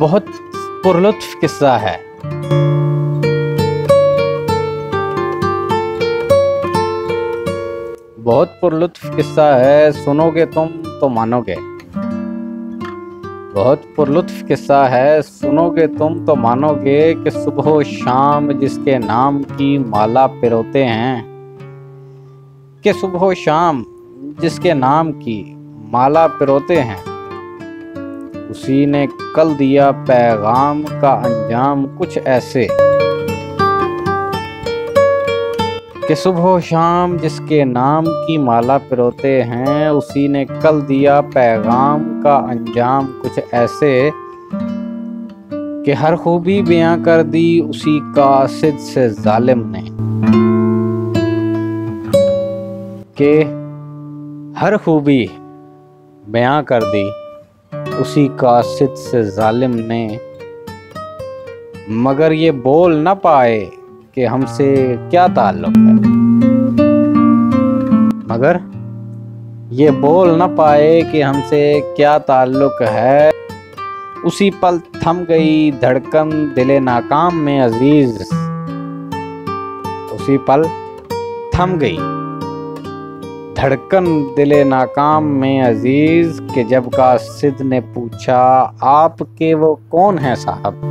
बहुत पुरलुत्फ किस्सा है। बहुत पुरलुत्फ किस्सा है, सुनोगे तुम तो मानोगे। बहुत पुरलुत्फ किस्सा है, सुनोगे तुम तो मानोगे कि सुबह शाम जिसके नाम की माला पिरोते हैं, कि सुबह शाम जिसके नाम की माला पिरोते हैं, उसी ने कल दिया पैगाम का अंजाम कुछ ऐसे, कि सुबह शाम जिसके नाम की माला पिरोते हैं, उसी ने कल दिया पैगाम का अंजाम कुछ ऐसे, कि हर खूबी बयां कर दी उसी कासिद से जालिम ने, कि हर खूबी बयां कर दी उसी कासिद से जालिम ने, मगर ये बोल न पाए कि हमसे क्या ताल्लुक है। मगर ये बोल न पाए कि हमसे क्या ताल्लुक है। उसी पल थम गई धड़कन दिले नाकाम में अजीज, उसी पल थम गई धड़कन दिले नाकाम में अजीज, के जब कासिद ने पूछा आपके वो कौन है साहब।